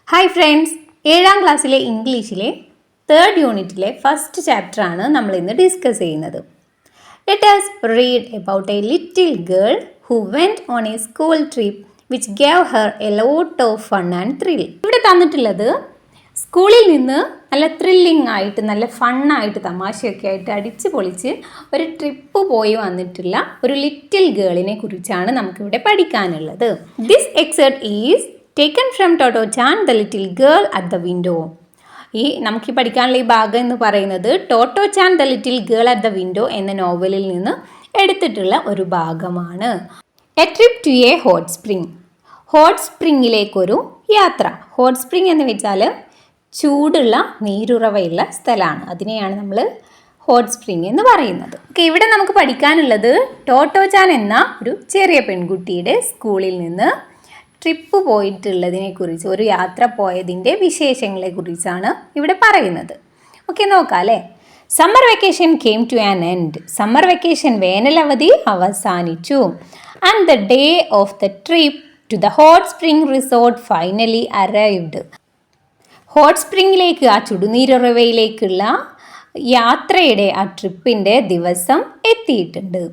Hi friends, 7ാം ക്ലാസ്സിലെ ഇംഗ്ലീഷിലെ 3rd യൂണിറ്റിലെ ഫസ്റ്റ് ചാപ്റ്ററാണ് നമ്മൾ ഇന്ന് ഡിസ്കസ് ചെയ്യുന്നത്. Let us read about a little girl who went on a school trip which gave her a lot of fun and thrill. ഇവിടെ തന്നിട്ടുള്ളത് സ്കൂളിൽ നിന്ന് നല്ല ത്രില്ലിംഗ് ആയിട്ട്, നല്ല ഫണ്ണായിട്ട്, തമാശയൊക്കെ ആയിട്ട് അടിച്ച് പൊളിച്ച് ഒരു ട്രിപ്പ് പോയി വന്നിട്ടുള്ള ഒരു ലിറ്റിൽ ഗേളിനെ കുറിച്ചാണ് നമുക്കിവിടെ പഠിക്കാനുള്ളത്. This exert is taken from Tomoe, the little girl at the window. നമുക്ക് പഠിക്കാനുള്ള ഈ ഭാഗം എന്ന് പറയുന്നത് Tottochan the little girl at the window എന്ന നോവലിൽ നിന്ന് എടുത്തിട്ടുള്ള ഒരു ഭാഗമാണ്. A trip to a hot spring. Hot സ്പ്രിങ്ങിലേക്കൊരു യാത്ര. ഹോട്ട് സ്പ്രിംഗ് എന്ന് വെച്ചാൽ ചൂടുള്ള നീരുറവയുള്ള സ്ഥലമാണ്. അതിനെയാണ് നമ്മൾ ഹോട്ട് സ്പ്രിംഗ് എന്ന് പറയുന്നത്. ഇവിടെ നമുക്ക് പഠിക്കാനുള്ളത് ടോട്ടോചാൻ എന്ന ഒരു ചെറിയ പെൺകുട്ടിയുടെ സ്കൂളിൽ നിന്ന് ട്രിപ്പ് പോയിട്ടുള്ളതിനെ കുറിച്ച്, ഒരു യാത്ര പോയതിൻ്റെ വിശേഷങ്ങളെ കുറിച്ചാണ് ഇവിടെ പറയുന്നത്. നോക്കാം അല്ലേ. Summer vacation came to an end. Summer vacation, വേനലവധി അവസാനിച്ചു. And the day of the trip to the hot spring resort finally arrived. Hot സ്പ്രിങ്ങിലേക്ക്, ആ ചുടുനീരുറവയിലേക്കുള്ള യാത്രയുടെ, ആ ട്രിപ്പിൻ്റെ ദിവസം എത്തിയിട്ടുണ്ട്.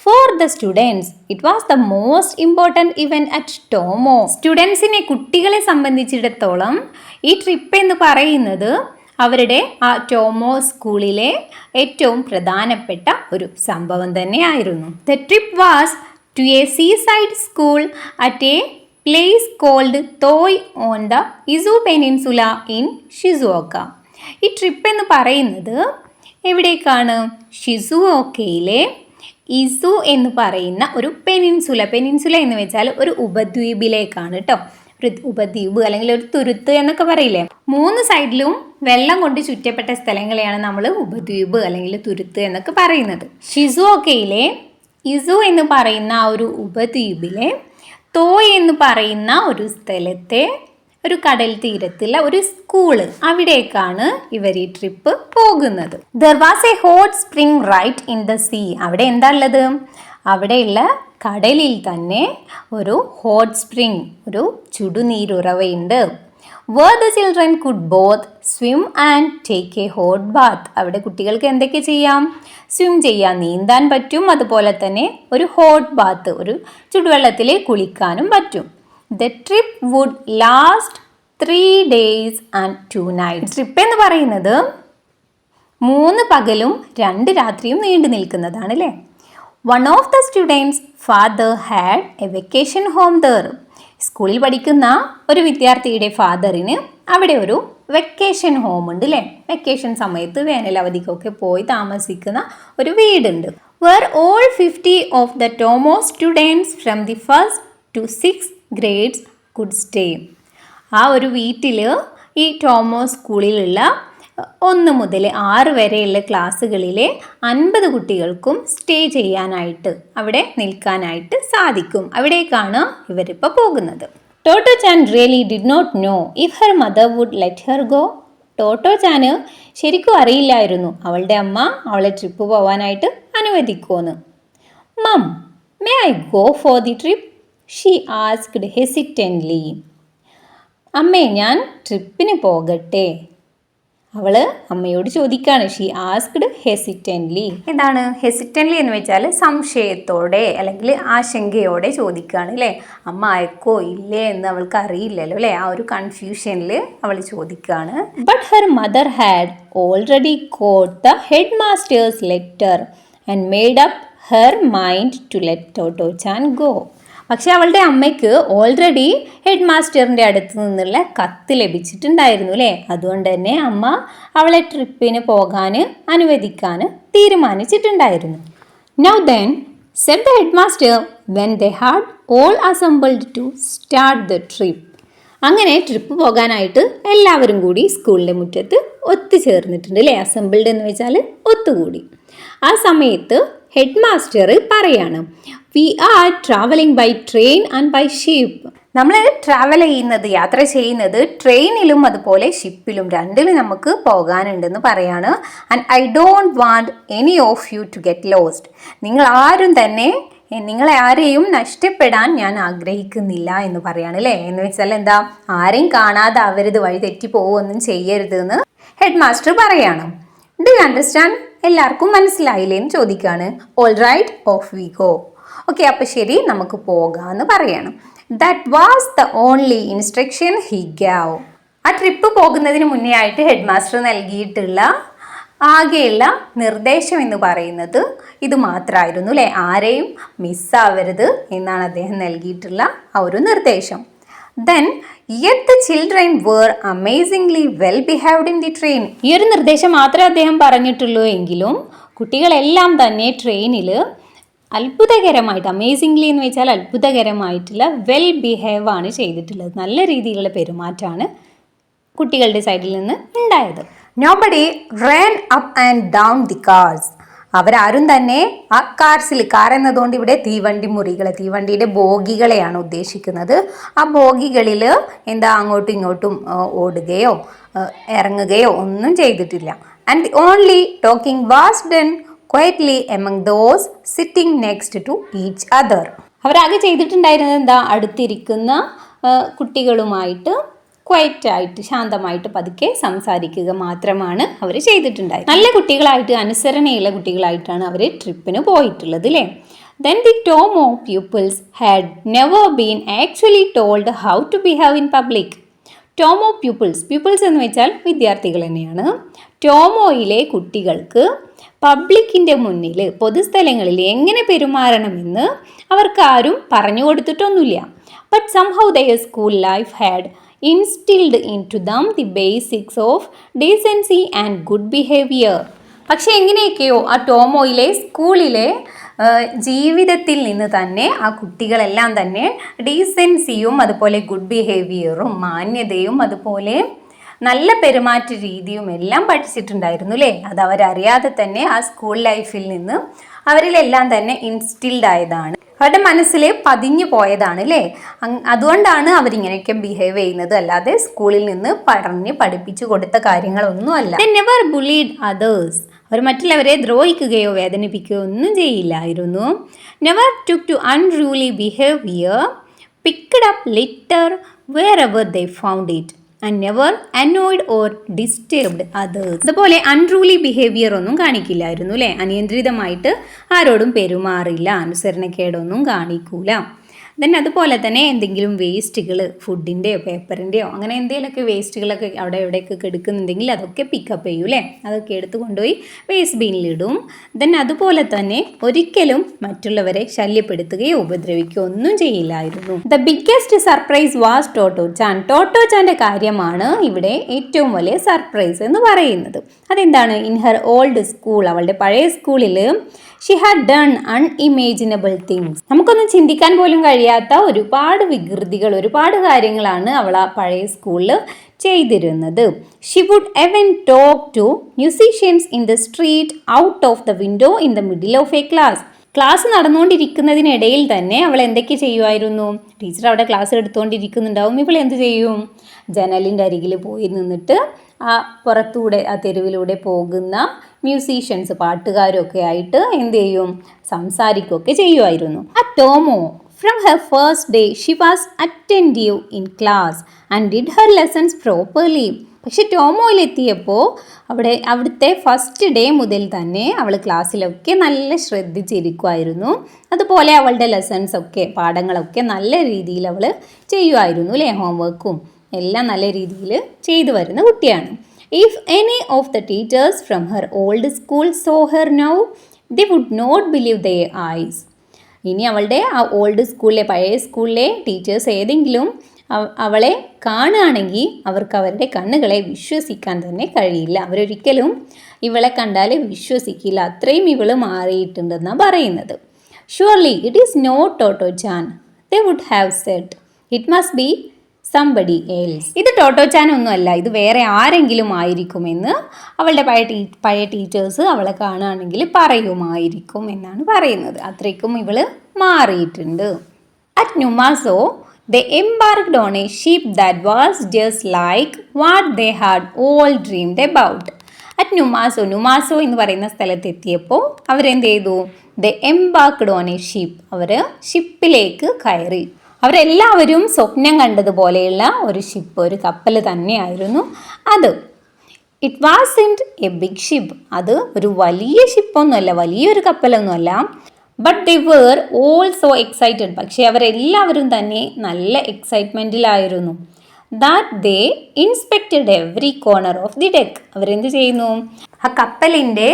For the students, it was the most important event at Tomoe. സ്റ്റുഡൻസിനെ, കുട്ടികളെ സംബന്ധിച്ചിടത്തോളം ഈ ട്രിപ്പ് എന്ന് പറയുന്നത് അവരുടെ ആ ടോമോ സ്കൂളിലെ ഏറ്റവും പ്രധാനപ്പെട്ട ഒരു സംഭവം തന്നെയായിരുന്നു. The trip was to a seaside school at a place called Tomoe on the Izu Peninsula in Shizuoka. ഈ ട്രിപ്പ് എന്ന് പറയുന്നത് എവിടേക്കാണ്? ഷിസുഓക്കയിലെ ഇസു എന്ന് പറയുന്ന ഒരു പെനിൻസുല. പെനിൻസുല എന്ന് വെച്ചാൽ ഒരു ഉപദ്വീപിലേക്കാണ് കേട്ടോ. ഒരു ഉപദ്വീപ് അല്ലെങ്കിൽ ഒരു തുരുത്ത് എന്നൊക്കെ പറയില്ലേ. 3 സൈഡിലും വെള്ളം കൊണ്ട് ചുറ്റപ്പെട്ട സ്ഥലങ്ങളെയാണ് നമ്മൾ ഉപദ്വീപ് അല്ലെങ്കിൽ തുരുത്ത് എന്നൊക്കെ പറയുന്നത്. ഷിസുഓക്കയിലെ ഇസു എന്ന് പറയുന്ന ആ ഒരു ഉപദ്വീപിലെ തോയ് എന്ന് പറയുന്ന ഒരു സ്ഥലത്തെ ഒരു കടൽ തീരത്തുള്ള ഒരു സ്കൂള്, അവിടേക്കാണ് ഇവർ ഈ ട്രിപ്പ് പോകുന്നത്. There was a hot spring right in the sea. അവിടെ എന്താ ഉള്ളത്? അവിടെയുള്ള കടലിൽ തന്നെ ഒരു ഹോട്ട് സ്പ്രിംഗ്, ഒരു ചുടുനീരുറവയുണ്ട്. Where the children could both swim and take a hot bath. അവിടെ കുട്ടികൾക്ക് എന്തൊക്കെ ചെയ്യാം? സ്വിം ചെയ്യാൻ, നീന്താൻ പറ്റും. അതുപോലെ തന്നെ ഒരു ഹോട്ട് ബാത്ത്, ഒരു ചുടുവെള്ളത്തിൽ കുളിക്കാനും പറ്റും. The trip would last 3 days and 2 nights. Trip എന്ന് പറയുന്നത് 3 പകലും 2 രാത്രിയും നീണ്ടു നിൽക്കുന്നതാണ് അല്ലേ. One of the students' father had a vacation home there. സ്കൂളിൽ പഠിക്കുന്ന ഒരു വിദ്യാർത്ഥിയുടെ ഫാദറിന് അവിടെ ഒരു വെക്കേഷൻ ഹോം ഉണ്ട് അല്ലേ. വെക്കേഷൻ സമയത്ത് വേനലവധിക്കൊക്കെ പോയി താമസിക്കുന്ന ഒരു വീടുണ്ട്. Where all 50 of the Tomoe students from the 1st to 6th grades could stay. ആ ഒരു വീട്ടിൽ ഈ ടോമോ സ്കൂളിലുള്ള 1 മുതൽ 6 വരെയുള്ള ക്ലാസ്സുകളിലെ 50 കുട്ടികൾക്കും സ്റ്റേ ചെയ്യാനായിട്ട്, അവിടെ നിൽക്കാനായിട്ട് സാധിക്കും. അവിടേക്കാണ് ഇവരിപ്പോൾ പോകുന്നത്. Tottochan really did not know if her mother would let her go. ടോട്ടോചാന് ശരിക്കും അറിയില്ലായിരുന്നു അവളുടെ അമ്മ അവളെ ട്രിപ്പ് പോകാനായിട്ട് അനുവദിക്കുമെന്ന്. Mum, may I go for the trip? She asked hesitantly. അമ്മേ, ഞാൻ ട്രിപ്പിന് പോകട്ടെ? അവൾ അമ്മയോട് ചോദിക്കുകയാണ്. She asked hesitantly. എന്താണ് ഹെസിറ്റൻ്റ്ലി എന്ന് വെച്ചാൽ സംശയത്തോടെ അല്ലെങ്കിൽ ആശങ്കയോടെ ചോദിക്കുകയാണ് അല്ലേ. അമ്മ അയക്കോ ഇല്ലേ എന്ന് അവൾക്ക് അറിയില്ലല്ലോ അല്ലേ. ആ ഒരു കൺഫ്യൂഷനിൽ അവൾ ചോദിക്കുകയാണ്. But her mother had already got the head master's letter and made up her mind to let Tottochan go. പക്ഷെ അവളുടെ അമ്മയ്ക്ക് ഓൾറെഡി ഹെഡ് മാസ്റ്ററിൻ്റെ അടുത്ത് നിന്നുള്ള കത്ത് ലഭിച്ചിട്ടുണ്ടായിരുന്നു അല്ലേ. അതുകൊണ്ട് തന്നെ അമ്മ അവളെ ട്രിപ്പിന് പോകാൻ അനുവദിക്കാൻ തീരുമാനിച്ചിട്ടുണ്ടായിരുന്നു. Now then, said the headmaster when they had all assembled to start the trip. അങ്ങനെ ട്രിപ്പ് പോകാനായിട്ട് എല്ലാവരും കൂടി സ്കൂളിൻ്റെ മുറ്റത്ത് ഒത്തുചേർന്നിട്ടുണ്ട് അല്ലേ. അസംബിൾഡ് എന്ന് വെച്ചാൽ ഒത്തുകൂടി. ആ സമയത്ത് ഹെഡ് മാസ്റ്റർ പറയാണ്, we are travelling by train and by ship. നമ്മൾ ട്രാവൽ ചെയ്യുന്നത്, യാത്ര ചെയ്യുന്നത് ട്രെയിനിലും അതുപോലെ ഷിപ്പിലും, രണ്ടിലും നമുക്ക് പോകാനുണ്ടെന്ന് പറയാണ്. And I don't want any of you to get lost. നിങ്ങൾ ആരും തന്നെ നിങ്ങളെ ആരെയും നഷ്ടപ്പെടാൻ ഞാൻ ആഗ്രഹിക്കുന്നില്ല എന്ന് പറയാണ് അല്ലേ. എന്ന് വെച്ചാൽ എന്താ, ആരെയും കാണാതെ അവരത് വഴി തെറ്റിപ്പോവൊന്നും ചെയ്യരുത് എന്ന് ഹെഡ് മാസ്റ്റർ പറയാണ്. Do you understand? എല്ലാവർക്കും മനസ്സിലായില്ലേ എന്ന് ചോദിക്കുകയാണ്. All right, off we go. Okay, അപ്പം ശരി, നമുക്ക് പോകാമെന്ന് പറയണം. That was the only instruction he gave. ആ ട്രിപ്പ് പോകുന്നതിന് മുന്നേ ആയിട്ട് ഹെഡ് മാസ്റ്റർ നൽകിയിട്ടുള്ള ആകെയുള്ള നിർദ്ദേശം എന്ന് പറയുന്നത് ഇത് മാത്രമായിരുന്നു അല്ലേ. ആരെയും മിസ്സാവരുത് എന്നാണ് അദ്ദേഹം നൽകിയിട്ടുള്ള ആ ഒരു നിർദ്ദേശം. Then, yet the children were amazingly well behaved in the train. ഈ ഒരു നിർദ്ദേശം മാത്രമേ അദ്ദേഹം പറഞ്ഞിട്ടുള്ളൂ എങ്കിലും കുട്ടികളെല്ലാം തന്നെ ട്രെയിനിൽ അത്ഭുതകരമായിട്ട്, അമേസിംഗ്ലി എന്ന് വെച്ചാൽ അത്ഭുതകരമായിട്ടുള്ള വെൽ ബിഹേവ് ആണ് ചെയ്തിട്ടുള്ളത്. നല്ല രീതിയിലുള്ള പെരുമാറ്റമാണ് കുട്ടികളുടെ സൈഡിൽ നിന്ന് ഉണ്ടായത്. Nobody ran up and down the cars. അവരാരും തന്നെ ആ കാർസിൽ, കാർ എന്നതുകൊണ്ട് ഇവിടെ തീവണ്ടി മുറികളെ, തീവണ്ടിയുടെ ബോഗികളെയാണ് ഉദ്ദേശിക്കുന്നത്. ആ ബോഗികളിൽ എന്താ അങ്ങോട്ടും ഇങ്ങോട്ടും ഓടുകയോ ഇറങ്ങുകയോ ഒന്നും ചെയ്തിട്ടില്ല. And the only talking was done quietly among those sitting next to each other. അവരാകെ ചെയ്തിട്ടുണ്ടായിരുന്നത് എന്താ, അടുത്തിരിക്കുന്ന കുട്ടികളുമായിട്ട് ക്വയറ്റായിട്ട്, ശാന്തമായിട്ട് പതുക്കെ സംസാരിക്കുക മാത്രമാണ് അവർ ചെയ്തിട്ടുണ്ടായത്. നല്ല കുട്ടികളായിട്ട്, അനുസരണയുള്ള കുട്ടികളായിട്ടാണ് അവർ ട്രിപ്പിന് പോയിട്ടുള്ളത് അല്ലേ. Then the Tomoe pupils had never been actually told how to behave in public. Tomoe pupils എന്ന് വെച്ചാൽ വിദ്യാർത്ഥികൾ തന്നെയാണ്. ടോമോയിലെ കുട്ടികൾക്ക് പബ്ലിക്കിൻ്റെ മുന്നിൽ, പൊതുസ്ഥലങ്ങളിൽ എങ്ങനെ പെരുമാറണമെന്ന് അവർക്കാരും പറഞ്ഞു കൊടുത്തിട്ടൊന്നുമില്ല. But somehow their school life had instilled into them the basics of decency and good behavior. പക്ഷെ എങ്ങനെയൊക്കെയോ ആ ടോമോയിലെ സ്കൂളിലെ ജീവിതത്തിൽ നിന്ന് തന്നെ ആ കുട്ടികളെല്ലാം തന്നെ ഡീസൻസിയും അതുപോലെ ഗുഡ് ബിഹേവിയറും മാന്യതയും അതുപോലെ നല്ല പെരുമാറ്റ രീതിയും എല്ലാം പഠിച്ചിട്ടുണ്ടായിരുന്നു അല്ലേ. അത് അവരറിയാതെ തന്നെ ആ സ്കൂൾ ലൈഫിൽ നിന്ന് അവരിലെല്ലാം തന്നെ ഇൻസ്റ്റിൽഡ് ആയതാണ്, അവരുടെ മനസ്സിൽ പതിഞ്ഞു പോയതാണ് അല്ലേ. അതുകൊണ്ടാണ് അവരിങ്ങനെയൊക്കെ ബിഹേവ് ചെയ്യുന്നത്, അല്ലാതെ സ്കൂളിൽ നിന്ന് പഠിപ്പിച്ചു കൊടുത്ത കാര്യങ്ങളൊന്നുമല്ല. They never bullied others. അവർ മറ്റുള്ളവരെ ദ്രോഹിക്കുകയോ വേദനിപ്പിക്കുകയോ ഒന്നും ചെയ്യില്ലായിരുന്നു. Never took to unruly behavior, picked up litter wherever they found it, and never annoyed or disturbed others. അതുപോലെ അൺറൂലി ബിഹേവിയർ ഒന്നും കാണിക്കില്ലായിരുന്നു അല്ലേ. അനിയന്ത്രിതമായിട്ട് ആരോടും പെരുമാറില്ല, അനുസരണക്കേടൊന്നും കാണിക്കൂല. ദെൻ അതുപോലെ തന്നെ എന്തെങ്കിലും വേസ്റ്റുകൾ, ഫുഡിൻ്റെയോ പേപ്പറിൻ്റെയോ അങ്ങനെ എന്തെങ്കിലുമൊക്കെ വേസ്റ്റുകളൊക്കെ അവിടെ എവിടെയൊക്കെ എടുക്കുന്നുണ്ടെങ്കിൽ അതൊക്കെ പിക്കപ്പ് ചെയ്യും അല്ലേ. അതൊക്കെ എടുത്ത് കൊണ്ടുപോയി വേസ്റ്റ് ബീനിലിടും. ദെൻ അതുപോലെ തന്നെ ഒരിക്കലും മറ്റുള്ളവരെ ശല്യപ്പെടുത്തുകയോ ഉപദ്രവിക്കുകയോ ഒന്നും ചെയ്യില്ലായിരുന്നു. ദ ബിഗ്ഗസ്റ്റ് സർപ്രൈസ് വാസ് ടോട്ടോ ചാൻ. ടോട്ടോ ചാൻ്റെ കാര്യമാണ് ഇവിടെ ഏറ്റവും വലിയ സർപ്രൈസ് എന്ന് പറയുന്നത്. അതെന്താണ്? ഇൻ ഹെർ ഓൾഡ് സ്കൂൾ, അവളുടെ പഴയ സ്കൂളിൽ ഷി ഹാഡ് ഡൺ അൺഇമേജിനബിൾ തിങ്സ്. നമുക്കൊന്നും ചിന്തിക്കാൻ പോലും കഴിയാത്ത ഒരുപാട് വികൃതികൾ, ഒരുപാട് കാര്യങ്ങളാണ് അവൾ ആ പഴയ സ്കൂളിൽ ചെയ്തിരുന്നത്. She would even talk to musicians in the street out of the window in the middle of a class. Class നടന്നുകൊണ്ടിരിക്കുന്നതിനിടയിൽ തന്നെ അവൾ എന്തൊക്കെ ചെയ്യുമായിരുന്നു? ടീച്ചർ അവിടെ ക്ലാസ് എടുത്തുകൊണ്ടിരിക്കുന്നുണ്ടാവും, ഇവൾ എന്ത് ചെയ്യും? ജനലിൻ്റെ അരികിൽ പോയി നിന്നിട്ട് ആ പുറത്തൂടെ, ആ തെരുവിലൂടെ പോകുന്ന മ്യൂസീഷ്യൻസ്, പാട്ടുകാരൊക്കെ ആയിട്ട് എന്ത് ചെയ്യും? സംസാരിക്കുകയൊക്കെ ചെയ്യുമായിരുന്നു. ആ tomo from her first day she was attentive in class and did her lessons properly. പക്ഷെ ടോമോയിലെത്തിയപ്പോൾ അവിടുത്തെ ഫസ്റ്റ് ഡേ മുതൽ തന്നെ അവൾ ക്ലാസ്സിലൊക്കെ നല്ല ശ്രദ്ധിച്ചിരിക്കുമായിരുന്നു. അതുപോലെ അവളുടെ ലെസൺസൊക്കെ, പാഠങ്ങളൊക്കെ നല്ല രീതിയിൽ അവൾ ചെയ്യുമായിരുന്നു അല്ലേ. ഹോംവർക്കും എല്ലാം നല്ല രീതിയിൽ ചെയ്തു വരുന്ന കുട്ടിയാണ്. If any of the teachers from her old school saw her now they would not believe their eyes. ഇനി അവളുടെ ആ ഓൾഡ് സ്കൂളിലെ, പഴയ സ്കൂളിലെ ടീച്ചേഴ്സ് ഏതെങ്കിലും അവളെ കാണുകയാണെങ്കിൽ അവർക്ക് അവരുടെ കണ്ണുകളെ വിശ്വസിക്കാൻ തന്നെ കഴിയില്ല. അവരൊരിക്കലും ഇവളെ കണ്ടാൽ വിശ്വസിക്കില്ല, അത്രയും ഇവൾ മാറിയിട്ടുണ്ടെന്നാണ് പറയുന്നത്. Surely it is not Totto Chan, they would have said. It must be somebody else. ഇത് ടോട്ടോ ചാൻ ഒന്നുമല്ല, ഇത് വേറെ ആരെങ്കിലും ആയിരിക്കുമെന്ന് അവളുടെ പഴയ ടീച്ചേഴ്സ് അവളെ കാണുകയാണെങ്കിൽ പറയുമായിരിക്കും എന്നാണ് പറയുന്നത്. അത്രയ്ക്കും ഇവള് മാറിയിട്ടുണ്ട്. At Numazu they embarked on a ship that was just like what they had all dreamed about. At Numazu എന്ന് പറയുന്ന സ്ഥലത്തെത്തിയപ്പോൾ അവരെന്ത് ചെയ്തു? They embarked on a ship. അവർ ഷിപ്പിലേക്ക് കയറി. അവരെല്ലാവരും സ്വപ്നം കണ്ടതുപോലെയുള്ള ഒരു ഷിപ്പ്, ഒരു കപ്പൽ തന്നെയായിരുന്നു അത്. It wasn't a big ship. അത് ഒരു വലിയ ഷിപ്പൊന്നുമല്ല, വലിയൊരു കപ്പലൊന്നുമല്ല. But they were all so excited. പക്ഷേ അവരെല്ലാവരും തന്നെ നല്ല എക്സൈറ്റ്മെൻറ്റിലായിരുന്നു. That they inspected every corner of the deck. അവരെന്ത് ചെയ്യുന്നു, ആ കപ്പലിൻ്റെ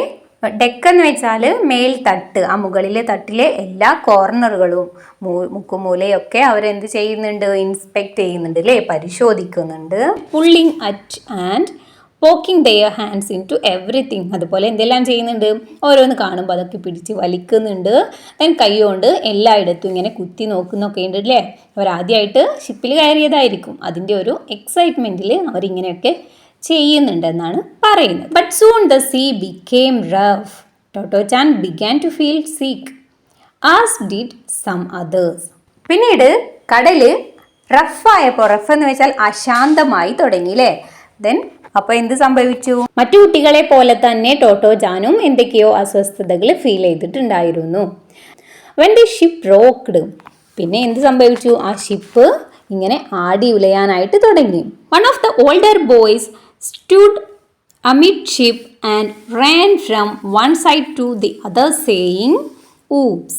ഡെക്ക് എന്ന് വെച്ചാൽ മേൽത്തട്ട്, ആ മുകളിലെ തട്ടിലെ എല്ലാ കോർണറുകളും മുക്കുമൂലയൊക്കെ അവരെന്ത് ചെയ്യുന്നുണ്ട്, ഇൻസ്പെക്ട് ചെയ്യുന്നുണ്ട് അല്ലേ, പരിശോധിക്കുന്നുണ്ട്. Pulling at and poking their hands into everything. അതുപോലെ എന്തെല്ലാം ചെയ്യുന്നുണ്ട്, ഓരോന്ന് കാണുമ്പോൾ അതൊക്കെ പിടിച്ച് വലിക്കുന്നുണ്ട്. ദെൻ കൈ കൊണ്ട് എല്ലായിടത്തും ഇങ്ങനെ കുത്തി നോക്കുന്നൊക്കെ ഉണ്ട് അല്ലേ. അവരാദ്യമായിട്ട് ഷിപ്പിൽ കയറിയതായിരിക്കും, അതിൻ്റെ ഒരു എക്സൈറ്റ്മെൻറ്റിൽ അവരിങ്ങനെയൊക്കെ ചെയ്യുന്നുണ്ടെന്നാണ് പറയുന്നത്. But soon the sea became rough. Tottochan began to feel sick as did some others. പിന്നീട് കടല് റഫായപ്പോൾ, റഫ് എന്ന് വെച്ചാൽ അശാന്തമായി തുടങ്ങി അല്ലേ. ദെൻ അപ്പോൾ എന്ത് സംഭവിച്ചു, മറ്റു കുട്ടികളെ പോലെ തന്നെ ടോട്ടോജാനും എന്തൊക്കെയോ അസ്വസ്ഥതകൾ ഫീൽ ചെയ്തിട്ടുണ്ടായിരുന്നു. When the ship rocked. പിന്നെ എന്ത് സംഭവിച്ചു, ആ ഷിപ്പ് ഇങ്ങനെ ആടി ഉലയാനായിട്ട് തുടങ്ങി. One of the older boys stood amidship and ran from one side to the other saying oops.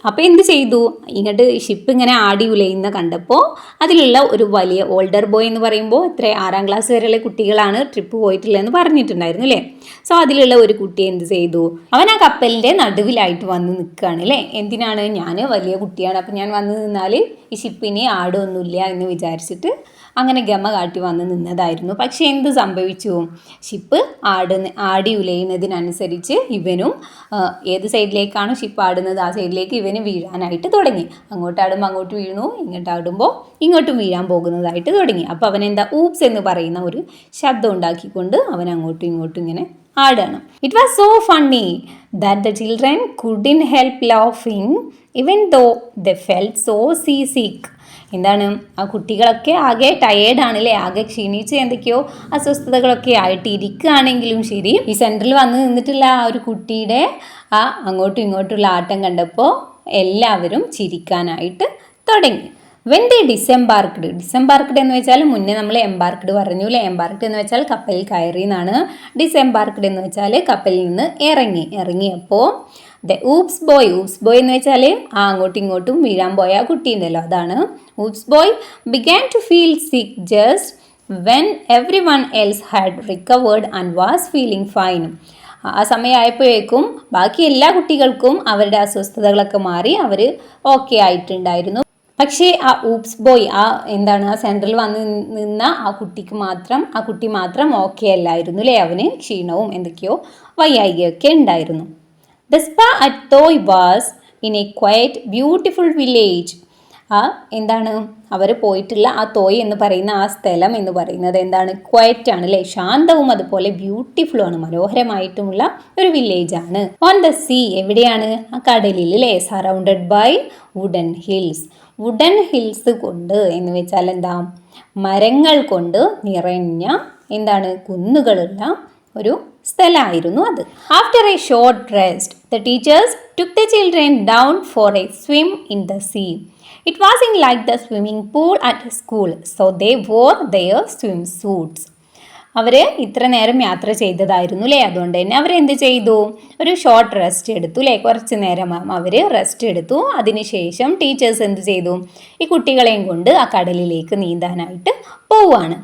അപ്പോൾ എന്ത് ചെയ്തു, ഇങ്ങോട്ട് ഷിപ്പ് ഇങ്ങനെ ആടി ഉലയുന്ന കണ്ടപ്പോൾ അതിലുള്ള ഒരു വലിയ ഓൾഡർ ബോയ് എന്ന് പറയുമ്പോൾ എത്ര 6ാം ക്ലാസ് വരെയുള്ള കുട്ടികളാണ് ട്രിപ്പ് പോയിട്ടുള്ളതെന്ന് പറഞ്ഞിട്ടുണ്ടായിരുന്നു അല്ലേ. സോ അതിലുള്ള ഒരു കുട്ടി എന്ത് ചെയ്തു, അവൻ ആ കപ്പലിൻ്റെ നടുവിലായിട്ട് വന്ന് നിൽക്കുകയാണ് അല്ലേ. എന്തിനാണ്, ഞാൻ വലിയ കുട്ടിയാണ്, അപ്പം ഞാൻ വന്ന് നിന്നാൽ ഈ ഷിപ്പിന് ആടൊന്നുമില്ല എന്ന് വിചാരിച്ചിട്ട് അങ്ങനെ ഗമ കാട്ടി വന്ന് നിന്നതായിരുന്നു. പക്ഷേ എന്ത് സംഭവിച്ചു, ഷിപ്പ് ആടി ഉലയുന്നതിനനുസരിച്ച് ഇവനും ഏത് സൈഡിലേക്കാണ് ഷിപ്പ് ആടുന്നത് ആ സൈഡിലേക്ക് ഇവന് വീഴാനായിട്ട് തുടങ്ങി. അങ്ങോട്ടാടുമ്പോൾ അങ്ങോട്ട് വീഴുന്നു, ഇങ്ങോട്ടാടുമ്പോൾ ഇങ്ങോട്ടും വീഴാൻ പോകുന്നതായിട്ട് തുടങ്ങി. അപ്പോൾ അവൻ എന്താ ഊപ്സ് എന്ന് പറയുന്ന ഒരു ശബ്ദം ഉണ്ടാക്കിക്കൊണ്ട് അവൻ അങ്ങോട്ടും ഇങ്ങോട്ടും ഇങ്ങനെ ആടാണ്. It was so funny that the children couldn't help ലാഫിങ് even though they felt so seasick. എന്താണ്, ആ കുട്ടികളൊക്കെ ആകെ ടയേർഡാണ് അല്ലേ, ആകെ ക്ഷീണിച്ച് എന്തൊക്കെയോ അസ്വസ്ഥതകളൊക്കെ ആയിട്ട് ഇരിക്കുകയാണെങ്കിലും ശരി, ഈ സെൻറ്ററിൽ വന്ന് നിന്നിട്ടുള്ള ആ ഒരു കുട്ടിയുടെ ആ അങ്ങോട്ടും ഇങ്ങോട്ടുള്ള ആട്ടം കണ്ടപ്പോൾ എല്ലാവരും ചിരിക്കാനായിട്ട് തുടങ്ങി. വെൻ ദേ ഡിസെംബാർക്ക്ഡ് എന്ന് വെച്ചാൽ മുന്നേ നമ്മൾ എംബാർക്ക്ഡ് പറഞ്ഞു അല്ലേ. എംബാർക്ക്ഡ് എന്ന് വെച്ചാൽ കപ്പലിൽ കയറി എന്നാണ്. ഡിസെംബാർക്ക്ഡ് എന്ന് വെച്ചാൽ കപ്പലിൽ നിന്ന് ഇറങ്ങിയപ്പോൾ ദ ഊപ്സ് ബോയ് എന്ന് വെച്ചാൽ ആ അങ്ങോട്ടും ഇങ്ങോട്ടും വീഴാൻ പോയ ആ കുട്ടി ഉണ്ടല്ലോ, അതാണ്. Oops boy began to feel sick just when everyone else had recovered and was feeling fine. ആ സമയമായപ്പോഴേക്കും ബാക്കി എല്ലാ കുട്ടികൾക്കും അവരുടെ അസ്വസ്ഥതകളൊക്കെ മാറി അവർ ഓക്കെ ആയിട്ടുണ്ടായിരുന്നു. പക്ഷേ ആ ഊപ്സ് ബോയ് ആ സെൻറ്ററിൽ വന്ന് നിന്ന ആ കുട്ടി മാത്രം ഓക്കെ അല്ലായിരുന്നു അല്ലേ. അവന് ക്ഷീണവും എന്തൊക്കെയോ വയ്യായികയൊക്കെ ഉണ്ടായിരുന്നു. The spa at Tomoe was in a quiet, beautiful village. അവർ പോയിട്ടുള്ള ആ തോയ് എന്ന് പറയുന്ന ആ സ്ഥലം എന്ന് പറയുന്നത് ക്വയറ്റ് ആണ് അല്ലേ, ശാന്തവും അതുപോലെ ബ്യൂട്ടിഫുള്ളും ആണ്, മനോഹരമായിട്ടുമുള്ള ഒരു വില്ലേജ് ആണ്. ഓൺ ദ സീ, എവിടെയാണ്, ആ കടലിൽ അല്ലേ. സറൗണ്ടഡ് ബൈ വുഡൻ ഹിൽസ് കൊണ്ട് എന്ന് വെച്ചാൽ മരങ്ങൾ കൊണ്ട് നിറഞ്ഞ കുന്നുകളുള്ള ഒരു സ്ഥലമായിരുന്നു അത്. After a short rest the teachers took the children down for a swim in the sea. It was in like the swimming pool at school, so they wore their swim suits. അവർ ഇത്ര നേരം യാത്ര ചെയ്തതായിരുന്നു അല്ലേ, അതുകൊണ്ട് തന്നെ അവരെന്ത് ചെയ്തു, ഒരു ഷോർട്ട് റെസ്റ്റ് എടുത്തു അല്ലേ. കുറച്ച് നേരം അവർ റെസ്റ്റ് എടുത്തു. അതിനുശേഷം ടീച്ചേഴ്സ് എന്ത് ചെയ്തു, ഈ കുട്ടികളെയും കൊണ്ട് ആ കടലിലേക്ക് നീന്താനായിട്ട് പോവുകയാണ്.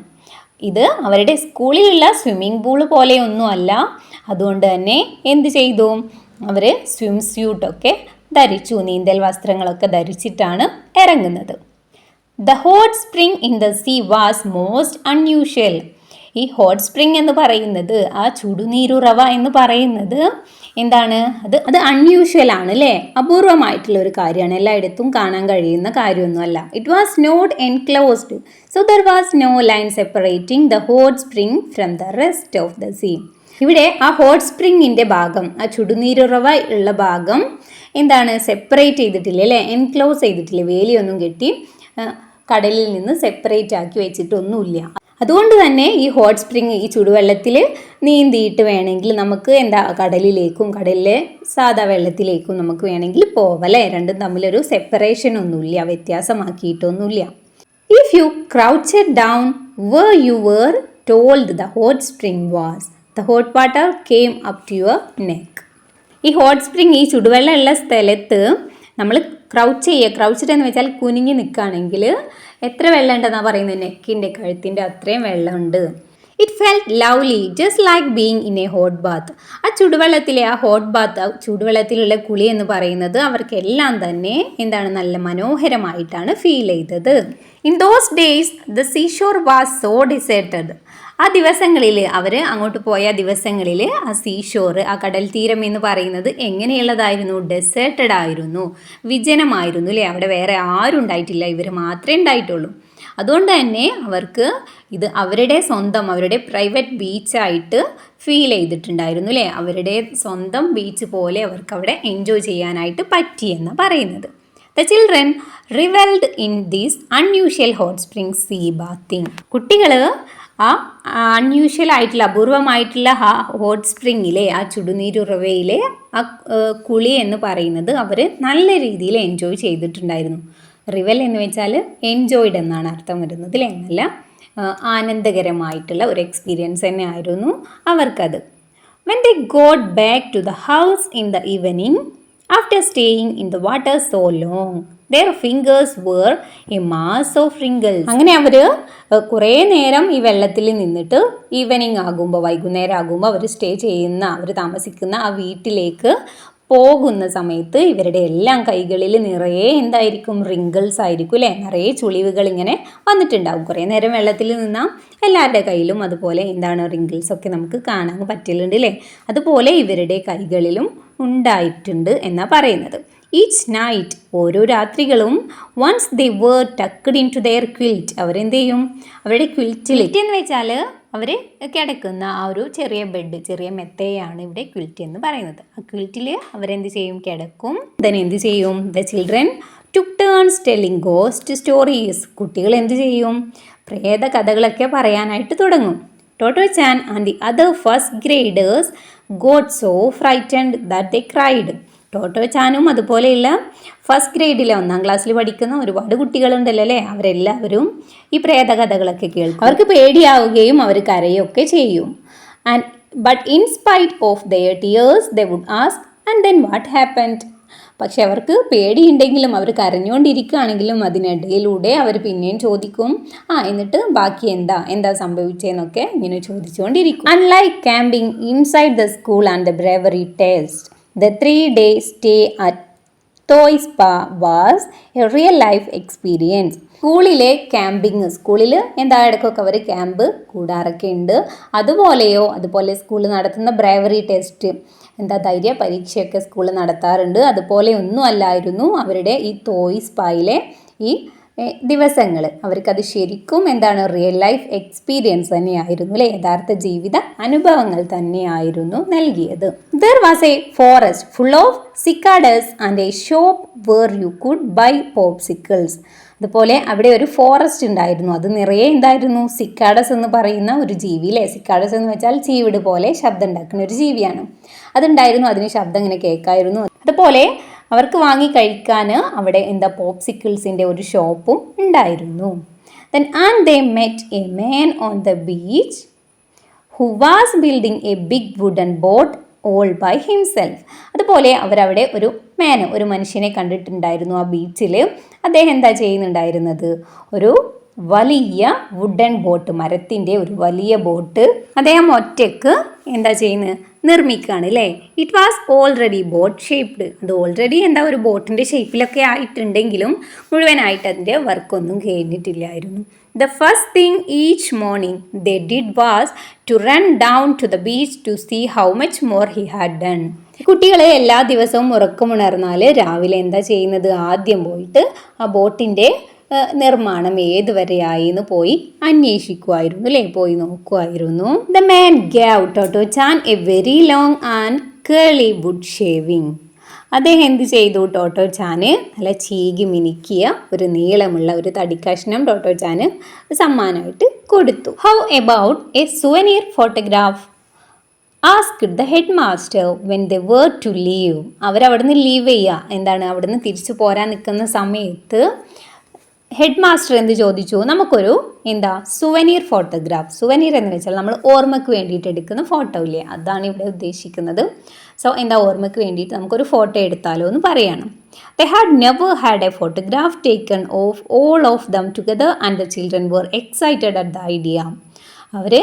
ഇത് അവരുടെ സ്കൂളിലുള്ള സ്വിമ്മിംഗ് പൂൾ പോലെയൊന്നുമല്ല, അതുകൊണ്ട് തന്നെ എന്ത് ചെയ്തു, അവർ സ്വിം സ്യൂട്ടൊക്കെ ധരിച്ചു, നീന്തൽ വസ്ത്രങ്ങളൊക്കെ ധരിച്ചിട്ടാണ് ഇറങ്ങുന്നത്. The hot spring in the see was most unusual. ഈ ഹോട്ട് സ്പ്രിംഗ് എന്ന് പറയുന്നത്, ആ ചുടുനീരുറവ എന്ന് പറയുന്നത് അത് അൺയൂഷ്വൽ ആണ് അല്ലേ, അപൂർവമായിട്ടുള്ള ഒരു കാര്യമാണ്, എല്ലായിടത്തും കാണാൻ കഴിയുന്ന കാര്യമൊന്നുമല്ല. It was not enclosed, so there was no line separating the hot spring from the rest of the sea. ഇവിടെ ആ ഹോട്ട് സ്പ്രിങ്ങിൻ്റെ ഭാഗം, ആ ചുടുനീരുറവ ഉള്ള ഭാഗം സെപ്പറേറ്റ് ചെയ്തിട്ടില്ല അല്ലേ, എൻക്ലോസ് ചെയ്തിട്ടില്ല, വേലിയൊന്നും കെട്ടി കടലിൽ നിന്ന് സെപ്പറേറ്റ് ആക്കി വെച്ചിട്ടൊന്നുമില്ല. അതുകൊണ്ട് തന്നെ ഈ ഹോട്ട് സ്പ്രിങ്, ഈ ചുടുവെള്ളത്തിൽ നീന്തിയിട്ട് വേണമെങ്കിൽ നമുക്ക് കടലിലേക്കും കടലിലെ സാധാ വെള്ളത്തിലേക്കും നമുക്ക് വേണമെങ്കിൽ പോവല്ലേ. രണ്ടും തമ്മിലൊരു സെപ്പറേഷൻ ഒന്നുമില്ല, വ്യത്യാസമാക്കിയിട്ടൊന്നുമില്ല. If you crouched down where you were told the hot spring was, the hot water came up to your neck. ഈ ഹോട്ട് സ്പ്രിങ്, ഈ ചുടുവെള്ളം ഉള്ള സ്ഥലത്ത് നമ്മൾ ക്രൗച്ചഡ് എന്ന് വെച്ചാൽ കുനിഞ്ഞ് നിൽക്കുകയാണെങ്കിൽ എത്ര വെള്ളം ഉണ്ടെന്നാണ് പറയുന്നത്? നെക്കിൻ്റെ, കഴുത്തിൻ്റെ അത്രയും വെള്ളമുണ്ട്. It felt lovely just like being in a hot bath. ആ ചുടുവെള്ളത്തിലെ ആ ഹോട്ട് ബാത്ത്, ചുടുവെള്ളത്തിലുള്ള കുളി എന്ന് പറയുന്നത് അവർക്കെല്ലാം തന്നെ നല്ല മനോഹരമായിട്ടാണ് ഫീൽ ചെയ്തത്. In those days the seashore was so ഡിസേർട്ടഡ്. ആ ദിവസങ്ങളിൽ, അവർ അങ്ങോട്ട് പോയ ദിവസങ്ങളിൽ ആ സീഷോർ, ആ കടൽ തീരം എന്ന് പറയുന്നത് എങ്ങനെയുള്ളതായിരുന്നു? ഡെസേർട്ടഡ് ആയിരുന്നു, വിജനമായിരുന്നു അല്ലേ. അവിടെ വേറെ ആരും ഉണ്ടായിട്ടില്ല, ഇവർ മാത്രമേ ഉണ്ടായിട്ടുള്ളൂ. അതുകൊണ്ട് തന്നെ അവർക്ക് ഇത് അവരുടെ സ്വന്തം, അവരുടെ പ്രൈവറ്റ് ബീച്ചായിട്ട് ഫീൽ ചെയ്തിട്ടുണ്ടായിരുന്നു അല്ലേ. അവരുടെ സ്വന്തം ബീച്ച് പോലെ അവർക്ക് അവിടെ എൻജോയ് ചെയ്യാനായിട്ട് പറ്റിയെന്നാണ് പറയുന്നത്. The children reveled in this unusual hot spring sea bathing. കുട്ടികൾ ആ അൺയൂഷ്വൽ ആയിട്ടുള്ള, അപൂർവമായിട്ടുള്ള ആ ഹോട്ട് സ്പ്രിങ്ങിലെ, ആ ചുടുനീരുറവയിലെ ആ കുളി എന്ന് പറയുന്നത് അവർ നല്ല രീതിയിൽ എൻജോയ് ചെയ്തിട്ടുണ്ടായിരുന്നു. റിവൽ എന്ന് വെച്ചാൽ എൻജോയ്ഡ് എന്നാണ് അർത്ഥം വരുന്നത് അല്ലേ. നല്ല ആനന്ദകരമായിട്ടുള്ള ഒരു എക്സ്പീരിയൻസ് തന്നെ ആയിരുന്നു അവർക്കത്. When they got back to the house in the evening, after staying in the water so long, their fingers were a mass of wrinkles. അങ്ങനെ അവർ കുറേ നേരം ഈ വെള്ളത്തിൽ നിന്നിട്ട് ഈവനിങ് ആകുമ്പോൾ, വൈകുന്നേരം ആകുമ്പോൾ അവർ താമസിക്കുന്ന ആ വീട്ടിലേക്ക് പോകുന്ന സമയത്ത് ഇവരുടെ എല്ലാം കൈകളിൽ നിറയെ എന്തായിരിക്കും? റിങ്കിൾസ് ആയിരിക്കും അല്ലേ. നിറയെ ചുളിവുകൾ ഇങ്ങനെ വന്നിട്ടുണ്ടാകും. കുറേ നേരം വെള്ളത്തിൽ നിന്നാൽ എല്ലാവരുടെ കയ്യിലും അതുപോലെ റിങ്കിൾസ് ഒക്കെ നമുക്ക് കാണാൻ പറ്റലുണ്ട് അല്ലേ. അതുപോലെ ഇവരുടെ കൈകളിലും ഉണ്ടായിട്ടുണ്ട് എന്നാണ് പറയുന്നത്. ഈച്ച് നൈറ്റ്, ഓരോ രാത്രികളും, once they were tucked into their quilt, അവരെന്ത് ചെയ്യും? അവരുടെ ക്വിൽറ്റിൽ എന്ന് വെച്ചാൽ അവർ കിടക്കുന്ന ആ ഒരു ചെറിയ ബെഡ്, ചെറിയ മെത്തയാണ് ഇവിടെ ക്വിൽറ്റ് എന്ന് പറയുന്നത്. ആ ക്വിൽറ്റിൽ അവരെന്ത് ചെയ്യും? കിടക്കും. then എന്ത് ചെയ്യും? The children took turns telling ghost stories. കുട്ടികൾ എന്ത് ചെയ്യും? പ്രേത കഥകളൊക്കെ പറയാനായിട്ട് തുടങ്ങും. Tottochan and the other first graders got so frightened that they cried. ടോട്ടോച്ചാനും അതുപോലെയുള്ള ഫസ്റ്റ് ഗ്രേഡിലെ 1ാം ക്ലാസ്സിൽ പഠിക്കുന്ന ഒരുപാട് കുട്ടികളുണ്ടല്ലോ അല്ലേ. അവരെല്ലാവരും ഈ പ്രേതകഥകളൊക്കെ കേൾക്കും. അവർക്ക് പേടിയാവുകയും അവർ കരയൊക്കെ ചെയ്യും. But in spite of their tears they would ask and then what happened. പക്ഷെ അവർക്ക് പേടിയുണ്ടെങ്കിലും, അവർ കരഞ്ഞുകൊണ്ടിരിക്കുകയാണെങ്കിലും അതിനിടയിലൂടെ അവർ പിന്നെയും ചോദിക്കും, എന്നിട്ട് ബാക്കി എന്താ സംഭവിച്ചതെന്നൊക്കെ ഇങ്ങനെ ചോദിച്ചുകൊണ്ടിരിക്കും. Unlike camping inside the school and the bravery test, the 3-day stay at Toy Spa was a real life experience. സ്കൂളിലെ ക്യാമ്പിങ്, സ്കൂളിൽ ഇടയ്ക്കൊക്കെ അവർ ക്യാമ്പ് കൂടാറൊക്കെ ഉണ്ട്. അതുപോലെ സ്കൂളിൽ നടത്തുന്ന ബ്രേവറി ടെസ്റ്റ്, ധൈര്യ പരീക്ഷയൊക്കെ സ്കൂളിൽ നടത്താറുണ്ട്. അതുപോലെ ഒന്നും അല്ലായിരുന്നു അവരുടെ ഈ ടോയ് സ്പായിലെ ഈ ദിവസങ്ങൾ. അവർക്കത് ശരിക്കും റിയൽ ലൈഫ് എക്സ്പീരിയൻസ് തന്നെയായിരുന്നു അല്ലേ. യഥാർത്ഥ ജീവിത അനുഭവങ്ങൾ തന്നെയായിരുന്നു നൽകിയത്. There was a forest full of cicadas and a shop where you could buy popsicles. അതുപോലെ അവിടെ ഒരു ഫോറസ്റ്റ് ഉണ്ടായിരുന്നു. അത് നിറയെ സിക്കാഡസ് എന്ന് പറയുന്ന ഒരു ജീവി അല്ലേ. സിക്കാഡസ് എന്ന് വെച്ചാൽ ചീവിട് പോലെ ശബ്ദം ഉണ്ടാക്കുന്ന ഒരു ജീവിയാണ്. അതുണ്ടായിരുന്നു, അതിന് ശബ്ദം ഇങ്ങനെ കേൾക്കായിരുന്നു. അതുപോലെ അവർക്ക് വാങ്ങി കഴിക്കാൻ അവിടെ പോപ്സിക്കിൾസിൻ്റെ ഒരു ഷോപ്പും ഉണ്ടായിരുന്നു. Then and they met a man on the beach who was building a big wooden boat all by himself. അതുപോലെ അവരവിടെ ഒരു മനുഷ്യനെ കണ്ടിട്ടുണ്ടായിരുന്നു ആ ബീച്ചിൽ. അദ്ദേഹം എന്താ ചെയ്യുന്നുണ്ടായിരുന്നത്? ഒരു വലിയ വുഡൻ ബോട്ട്, മരത്തിൻ്റെ ഒരു വലിയ ബോട്ട് അദ്ദേഹം ഒറ്റയ്ക്ക് നിർമ്മിക്കുകയാണ് അല്ലേ. It was already boat shaped. അത് ഓൾറെഡി ഒരു ബോട്ടിൻ്റെ ഷേപ്പിലൊക്കെ ആയിട്ടുണ്ടെങ്കിലും മുഴുവനായിട്ട് അതിൻ്റെ വർക്കൊന്നും കഴിഞ്ഞിട്ടില്ലായിരുന്നു. The first thing each morning they did was to run down to the beach to see how much more he had done. കുട്ടികളെ എല്ലാ ദിവസവും ഉറക്കമുണർന്നാൽ രാവിലെ എന്താ ചെയ്യുന്നത്? ആദ്യം പോയിട്ട് ആ ബോട്ടിൻ്റെ നിർമ്മാണം ഏതുവരെയായി എന്ന് പോയി അന്വേഷിക്കുമായിരുന്നു അല്ലേ, പോയി നോക്കുമായിരുന്നു. The man gave Toto-chan a very long and curly wood shaving. അദ്ദേഹം എന്ത് ചെയ്തു? ടോട്ടോ ചാന് നല്ല ചീകി മിനുക്കിയ ഒരു നീളമുള്ള ഒരു തടിക്കഷ്ണം ടോട്ടോ ചാന് സമ്മാനമായിട്ട് കൊടുത്തു. How about a souvenir photograph asked the head master when they were to leave. അവരവിടുന്ന് ലീവ് ചെയ്യുക, എന്താണ് അവിടുന്ന് തിരിച്ചു പോരാൻ നിൽക്കുന്ന സമയത്ത് ഹെഡ് മാസ്റ്റർ എന്ത് ചോദിച്ചു? നമുക്കൊരു സുവനീർ ഫോട്ടോഗ്രാഫ്. സുവനീർ എന്ന് വെച്ചാൽ നമ്മൾ ഓർമ്മയ്ക്ക് വേണ്ടിയിട്ട് എടുക്കുന്ന ഫോട്ടോ ഇല്ലേ, അതാണ് ഇവിടെ ഉദ്ദേശിക്കുന്നത്. സോ ഓർമ്മയ്ക്ക് വേണ്ടിയിട്ട് നമുക്കൊരു ഫോട്ടോ എടുത്താലോ എന്ന് പറയണം. They had never had a photograph taken of all of them together and the children were excited at the idea. അവർ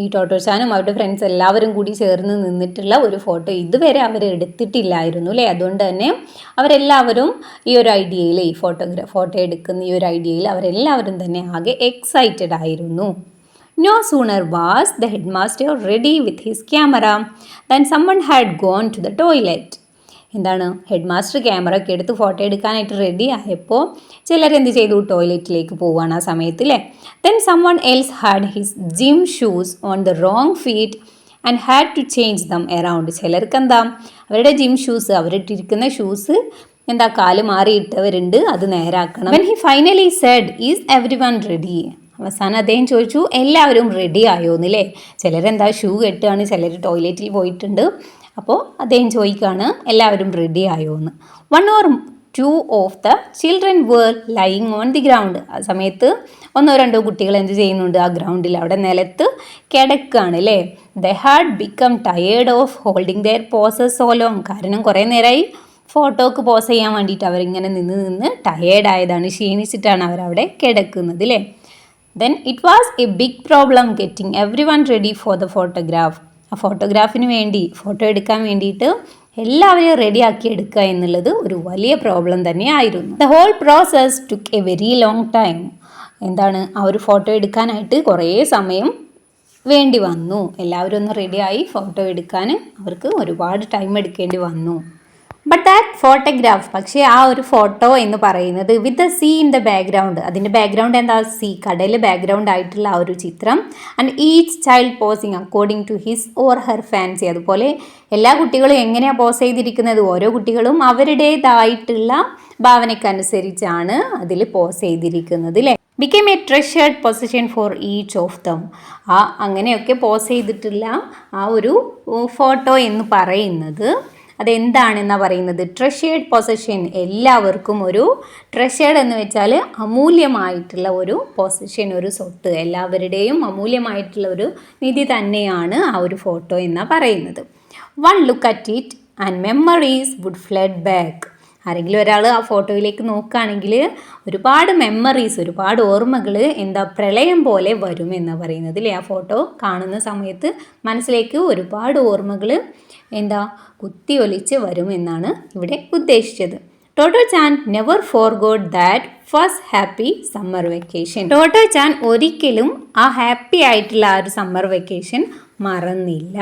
ഈ ടോട്ടോച്ചാനും അവരുടെ ഫ്രണ്ട്സ് എല്ലാവരും കൂടി ചേർന്ന് നിന്നിട്ടുള്ള ഒരു ഫോട്ടോ ഇതുവരെ അവർ എടുത്തിട്ടില്ലായിരുന്നു അല്ലേ. അതുകൊണ്ട് തന്നെ അവരെല്ലാവരും ഈ ഒരു ഐഡിയയിൽ, ഈ ഫോട്ടോ എടുക്കുന്ന ഈ ഒരു ഐഡിയയിൽ അവരെല്ലാവരും തന്നെ ആകെ എക്സൈറ്റഡ് ആയിരുന്നു. No sooner was the headmaster ready with his camera than someone had gone to the toilet. Head master camera ഒക്കെ എടുത്ത് ഫോട്ടോ എടുക്കാനായിട്ട് റെഡി ആയപ്പോൾ ചിലരെന്ത് ചെയ്തു? ടോയ്ലറ്റിലേക്ക് പോവുകയാണ് ആ സമയത്ത് അല്ലേ. Then someone else had his gym shoes on the wrong feet and had to change them around. ചിലർക്ക് അവരുടെ ജിം ഷൂസ്, അവരിട്ടിരിക്കുന്ന ഷൂസ് കാല് മാറിയിട്ടവരുണ്ട്, അത് നേരാക്കണം. When he finally said, "Is everyone ready?" അവസാനം അദ്ദേഹം ചോദിച്ചു, എല്ലാവരും റെഡി ആയോന്നില്ലേ. ഷൂ കെട്ടുകയാണ്, ചിലർ ടോയ്ലറ്റിൽ പോയിട്ടുണ്ട്. അപ്പോൾ അദ്ദേഹം ചോദിക്കുകയാണ്, എല്ലാവരും റെഡി ആയോ എന്ന്. 1 or 2 of the children where lying on the ground. ആ സമയത്ത് 1 or 2 കുട്ടികൾ എന്ത് ചെയ്യുന്നുണ്ട്? ആ ഗ്രൗണ്ടിൽ അവിടെ നിലത്ത് കിടക്കുകയാണ് അല്ലേ. They had become tired of holding their poses so long. കാരണം കുറേ നേരമായി ഫോട്ടോക്ക് പോസ് ചെയ്യാൻ വേണ്ടിയിട്ട് അവരിങ്ങനെ നിന്ന് ടയേർഡ് ആയതാണ്, ക്ഷീണിച്ചിട്ടാണ് അവരവിടെ കിടക്കുന്നത് അല്ലേ. Then it was a big problem getting everyone ready for the photograph. ആ ഫോട്ടോഗ്രാഫിന് വേണ്ടി, ഫോട്ടോ എടുക്കാൻ വേണ്ടിയിട്ട് എല്ലാവരെയും റെഡിയാക്കി എടുക്കുക എന്നുള്ളത് ഒരു വലിയ പ്രോബ്ലം തന്നെയായിരുന്നു. The whole process took a very long time. ആ ഒരു ഫോട്ടോ എടുക്കാനായിട്ട് കുറേ സമയം വേണ്ടി വന്നു. എല്ലാവരും ഒന്ന് റെഡിയായി ഫോട്ടോ എടുക്കാൻ അവർക്ക് ഒരുപാട് ടൈം എടുക്കേണ്ടി വന്നു. ബട്ട് ദാറ്റ് ഫോട്ടോഗ്രാഫ്, പക്ഷേ ആ ഒരു ഫോട്ടോ എന്ന് പറയുന്നത് with the sea in the background, അതിൻ്റെ ബാക്ക്ഗ്രൗണ്ട് സീ, കടൽ ബാക്ക്ഗ്രൗണ്ട് ആയിട്ടുള്ള ആ ഒരു ചിത്രം. And each child posing according to his or her fancy. അതുപോലെ എല്ലാ കുട്ടികളും എങ്ങനെയാണ് പോസ് ചെയ്തിരിക്കുന്നത്? ഓരോ കുട്ടികളും അവരുടേതായിട്ടുള്ള ഭാവനയ്ക്കനുസരിച്ചാണ് അതിൽ പോസ് ചെയ്തിരിക്കുന്നത് അല്ലേ. became a treasured possession for each of them. അങ്ങനെയൊക്കെ പോസ് ചെയ്തിട്ടുള്ള ആ ഒരു ഫോട്ടോ എന്ന് പറയുന്നത് അതെന്താണെന്നാണ് പറയുന്നത്? Treasured possession. എല്ലാവർക്കും ഒരു ട്രഷേർഡ് എന്ന് വെച്ചാൽ അമൂല്യമായിട്ടുള്ള ഒരു പൊസഷൻ, ഒരു സ്വത്ത്, എല്ലാവരുടെയും അമൂല്യമായിട്ടുള്ള ഒരു നിധി തന്നെയാണ് ആ ഒരു ഫോട്ടോ എന്നാണ് പറയുന്നത്. One look at it and memories would flood back. ആരെങ്കിലും ഒരാൾ ആ ഫോട്ടോയിലേക്ക് നോക്കുകയാണെങ്കിൽ ഒരുപാട് മെമ്മറീസ്, ഒരുപാട് ഓർമ്മകൾ പ്രളയം പോലെ വരും എന്നാണ് പറയുന്നത് അല്ലേ. ആ ഫോട്ടോ കാണുന്ന സമയത്ത് മനസ്സിലേക്ക് ഒരുപാട് ഓർമ്മകൾ കുത്തിയൊലിച്ച് വരും എന്നാണ് ഇവിടെ ഉദ്ദേശിച്ചത്. Tottochan never forgot that first happy summer vacation. Tottochan ഒരിക്കലും ആ ഹാപ്പി ആയിട്ടുള്ള ആ ഒരു സമ്മർ വെക്കേഷൻ മറന്നില്ല.